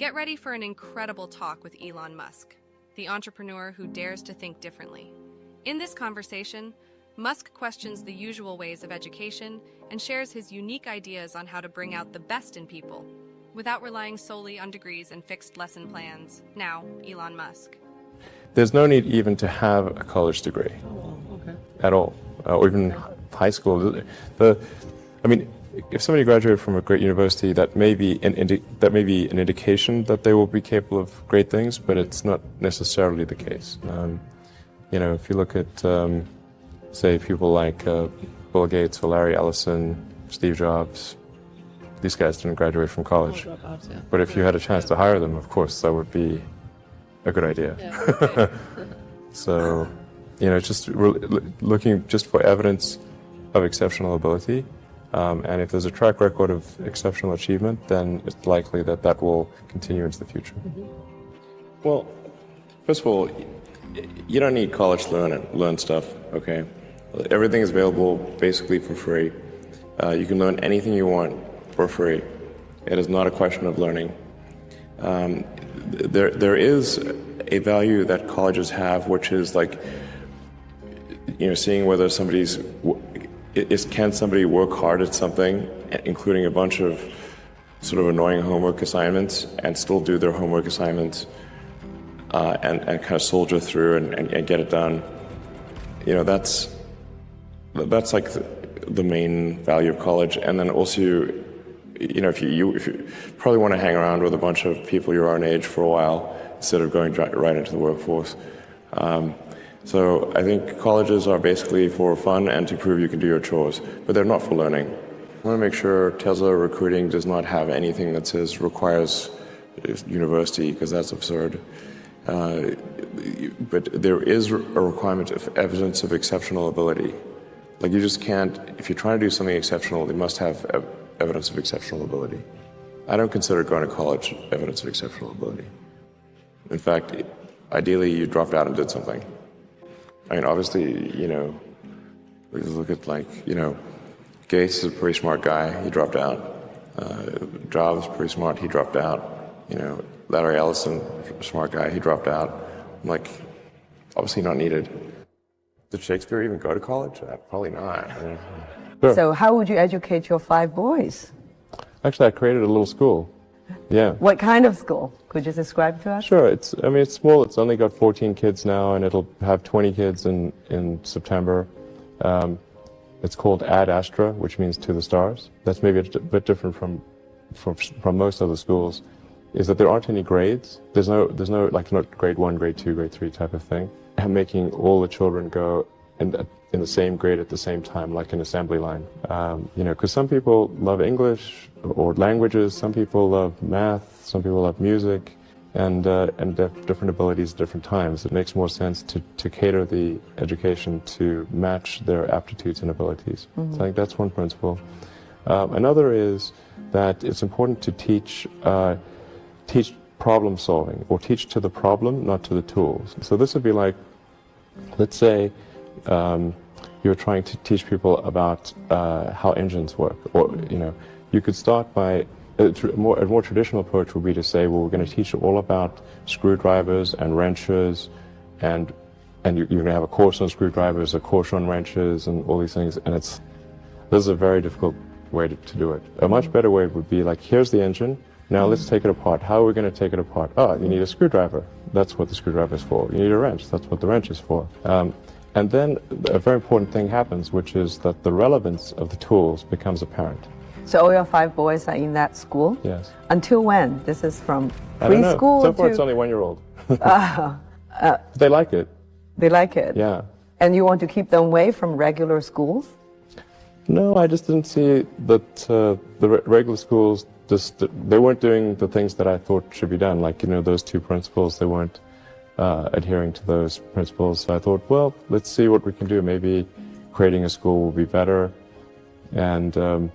Get ready for an incredible talk with Elon Musk, the entrepreneur who dares to think differently. In this conversation, Musk questions the usual ways of education and shares his unique ideas on how to bring out the best in people without relying solely on degrees and fixed lesson plans. Now, Elon Musk. There's no need even to have a college degree at all, or even high school. If somebody graduated from a great university, that may be an indication that they will be capable of great things, but it's not necessarily the case. If you look at, say, people like Bill Gates or Larry Ellison, Steve Jobs, these guys didn't graduate from college. But if you had a chance to hire them, of course, that would be a good idea. Yeah. So, just looking just for evidence of exceptional ability. And if there's a track record of exceptional achievement, then it's likely that that will continue into the future. Mm-hmm. Well, first of all, you don't need college to learn stuff, okay? Everything is available basically for free. You can learn anything you want for free. It is not a question of learning. There is a value that colleges have, which is like, seeing whether can somebody work hard at something, including a bunch of sort of annoying homework assignments, and still do their homework assignments and kind of soldier through and get it done. That's like the main value of college. And then also, if you probably want to hang around with a bunch of people your own age for a while instead of going right into the workforce. So I think colleges are basically for fun and to prove you can do your chores, but they're not for learning. I want to make sure Tesla recruiting does not have anything that says requires university, because that's absurd. But there is a requirement of evidence of exceptional ability. Like, you just can't, if you're trying to do something exceptional, they must have evidence of exceptional ability. I don't consider going to college evidence of exceptional ability. In fact, ideally you dropped out and did something. Obviously, look at Gates is a pretty smart guy, he dropped out. Jobs, pretty smart, he dropped out. Larry Ellison, smart guy, he dropped out. Obviously not needed. Did Shakespeare even go to college? Probably not. Sure. So how would you educate your 5 boys? Actually, I created a little school. Yeah. What kind of school? Could you describe to us? Sure. It's small. It's only got 14 kids now, and it'll have 20 kids in September. It's called Ad Astra, which means to the stars. That's maybe a bit different from most other schools, is that there aren't any grades. There's no not grade 1, grade 2, grade 3 type of thing. And making all the children go in the same grade at the same time, like an assembly line. Because some people love English or languages, some people love math, some people love music, and different abilities at different times. It makes more sense to cater the education to match their aptitudes and abilities. Mm-hmm. So I think that's one principle. Another is that it's important to teach problem solving, or teach to the problem, not to the tools. So this would be like, let's say you're trying to teach people about how engines work, or you could start by a more traditional approach would be to say, well, we're going to teach you all about screwdrivers and wrenches, and you're going to have a course on screwdrivers, a course on wrenches, and all these things. And this is a very difficult way to do it. A much better way would be like, here's the engine. Now let's take it apart. How are we going to take it apart? You need a screwdriver. That's what the screwdriver is for. You need a wrench. That's what the wrench is for. And then a very important thing happens, which is that the relevance of the tools becomes apparent. So all your 5 boys are in that school? Yes. Until when? This is from I don't know. preschool So far to... it's only 1-year-old. They like it. They like it? Yeah. And you want to keep them away from regular schools? No, I just didn't see that the regular schools, they weren't doing the things that I thought should be done. Like, those 2 principles, they weren't adhering to those principles. So I thought, well, let's see what we can do. Maybe creating a school will be better. And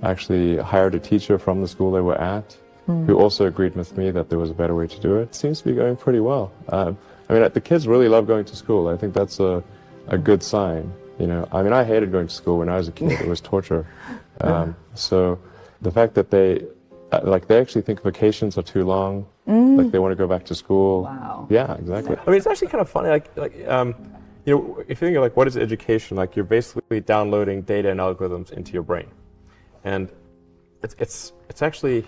actually hired a teacher from the school they were at, who also agreed with me that there was a better way to do it. It seems to be going pretty well. The kids really love going to school. I think that's a good sign. I hated going to school when I was a kid. It was torture. So the fact that they Like they actually think vacations are too long. Like they want to go back to school. Wow. Yeah, exactly. I mean, it's actually kind of funny. You know, if you think of like what is education, like you're basically downloading data and algorithms into your brain, and it's actually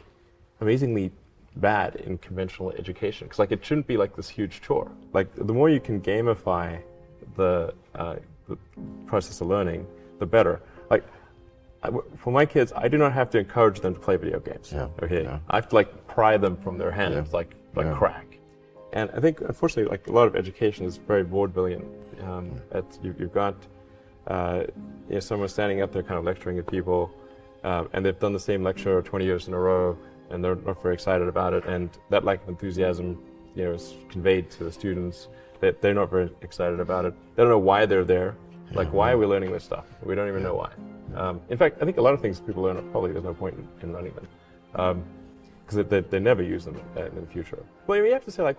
amazingly bad in conventional education because like it shouldn't be like this huge chore. Like the more you can gamify the process of learning, the better. Like for my kids, I do not have to encourage them to play video games. Yeah. Okay, Yeah. I have to like pry them from their hands, like Yeah. crack. And I think, unfortunately, like a lot of education is very vaudevillian. You've got someone standing up there kind of lecturing at people, and they've done the same lecture 20 years in a row, and they're not very excited about it. And that lack of enthusiasm, is conveyed to the students. That they're not very excited about it. They don't know why they're there. Like, why are we learning this stuff? We don't even know why. In fact, I think a lot of things people learn, probably there's no point in learning them. Because they never use them in the future. Well, you have to say, like,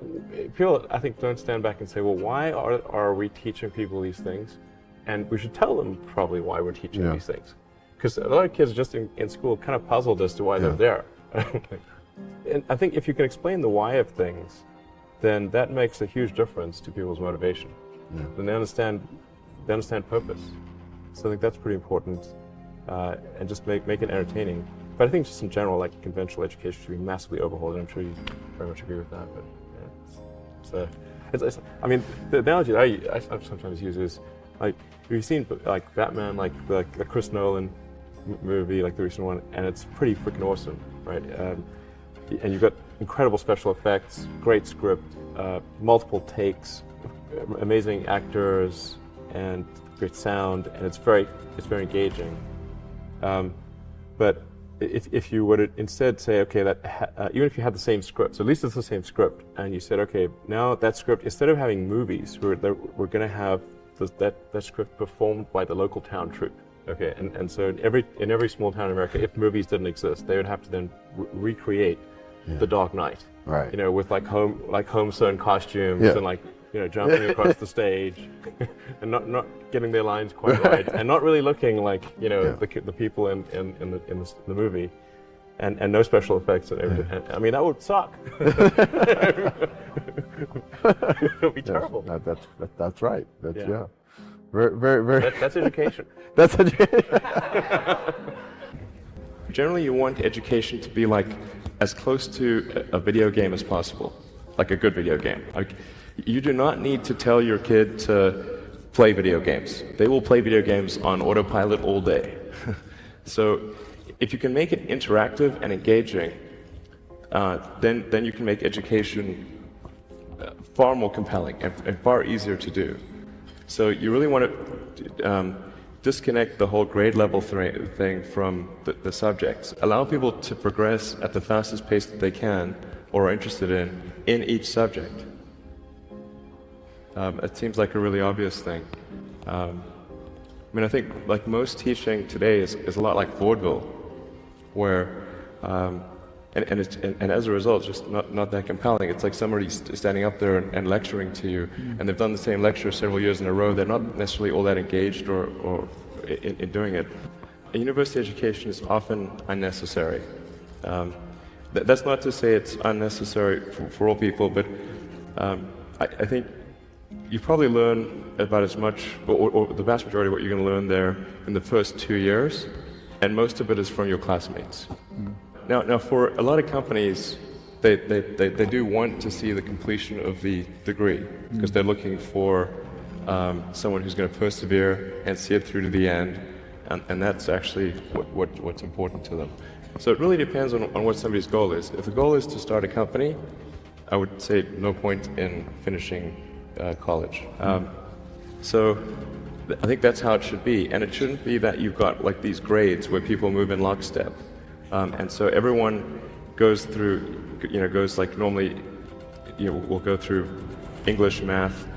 people, I think, don't stand back and say, well, why are we teaching people these things? And we should tell them probably why we're teaching these things. Because a lot of kids just in school kind of puzzled as to why they're there. And I think if you can explain the why of things, then that makes a huge difference to people's motivation. Yeah. Then they understand purpose. So I think that's pretty important, and just make it entertaining. But I think just in general, like conventional education should be massively overhauled, and I'm sure you very much agree with that. But I mean, the analogy that I sometimes use is like, have you seen like Batman, like the Chris Nolan movie, like the recent one, and it's pretty freaking awesome, right? And you've got incredible special effects, great script, multiple takes, amazing actors, and great sound, and it's very engaging. But if you were to instead say, okay, even if you had the same script, so at least it's the same script, and you said, okay, now that script, instead of having movies, we're going to have that script performed by the local town troupe. Okay, and so in every small town in America, if movies didn't exist, they would have to then recreate The Dark Knight. Right. With home sewn costumes and like jumping across the stage, and not getting their lines quite right, and not really looking like the people in the movie, and no special effects and everything. And, I mean, that would suck. It would be terrible. That's right. That's very, very, very. That's education. That's education. Generally, you want education to be like as close to a video game as possible, like a good video game. Like, you do not need to tell your kid to play video games. They will play video games on autopilot all day. So if you can make it interactive and engaging, then you can make education far more compelling and far easier to do. So you really want to disconnect the whole grade level thing from the subjects. Allow people to progress at the fastest pace that they can or are interested in each subject. It seems like a really obvious thing. I mean, I think like most teaching today is a lot like vaudeville, where and as a result, it's just not that compelling. It's like somebody standing up there and lecturing to you, and they've done the same lecture several years in a row. They're not necessarily all that engaged or in doing it. A university education is often unnecessary. That's not to say it's unnecessary for all people, but I think you probably learn about as much, or the vast majority of what you're going to learn there in the first 2 years, and most of it is from your classmates. Now, for a lot of companies, they do want to see the completion of the degree, because they're looking for someone who's going to persevere and see it through to the end, and that's actually what's important to them. So it really depends on what somebody's goal is. If the goal is to start a company, I would say no point in finishing college. So I think that's how it should be, and it shouldn't be that you've got like these grades where people move in lockstep, and so everyone goes through, goes like normally, we'll go through English, math,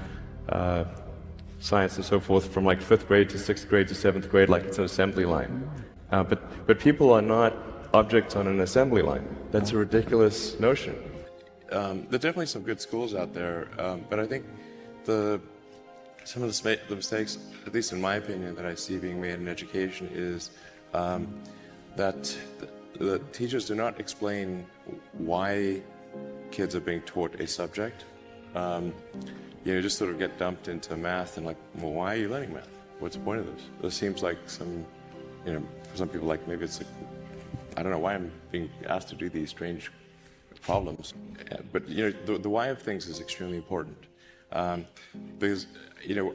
science, and so forth from like 5th grade to 6th grade to 7th grade, like it's an assembly line. But people are not objects on an assembly line. That's a ridiculous notion. There are definitely some good schools out there, but I think some of the mistakes, at least in my opinion, that I see being made in education is that the teachers do not explain why kids are being taught a subject. Just sort of get dumped into math and like, well, why are you learning math? What's the point of this? This seems like some, for some people, like maybe it's like, I don't know why I'm being asked to do these strange problems. But the why of things is extremely important, because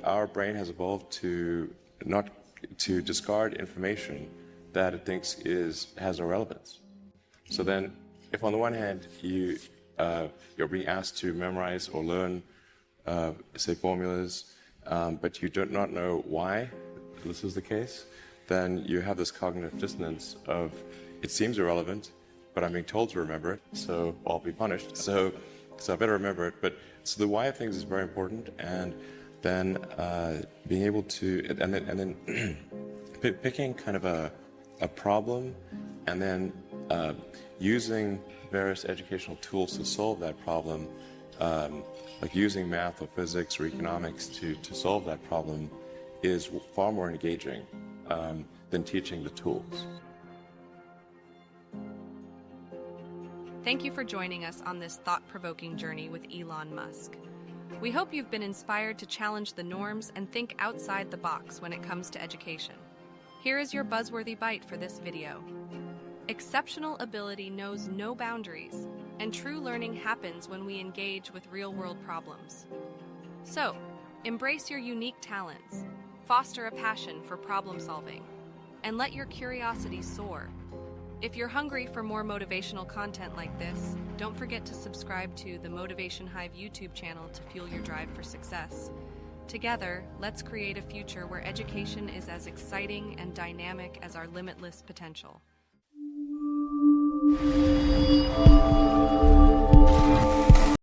our brain has evolved to not to discard information that it thinks has no relevance. So then, if on the one hand you're being asked to memorize or learn, say, formulas, but you do not know why this is the case, then you have this cognitive dissonance of, it seems irrelevant, but I'm being told to remember it, so I'll be punished. So I better remember it. But so the why of things is very important, and then being able to, and then picking kind of a problem, and then using various educational tools to solve that problem, like using math or physics or economics to solve that problem, is far more engaging than teaching the tools. Thank you for joining us on this thought-provoking journey with Elon Musk. We hope you've been inspired to challenge the norms and think outside the box when it comes to education. Here is your Buzzworthy Bite for this video. Exceptional ability knows no boundaries, and true learning happens when we engage with real-world problems. So, embrace your unique talents, foster a passion for problem-solving, and let your curiosity soar. If you're hungry for more motivational content like this, don't forget to subscribe to the Motivation Hive YouTube channel to fuel your drive for success. Together, let's create a future where education is as exciting and dynamic as our limitless potential.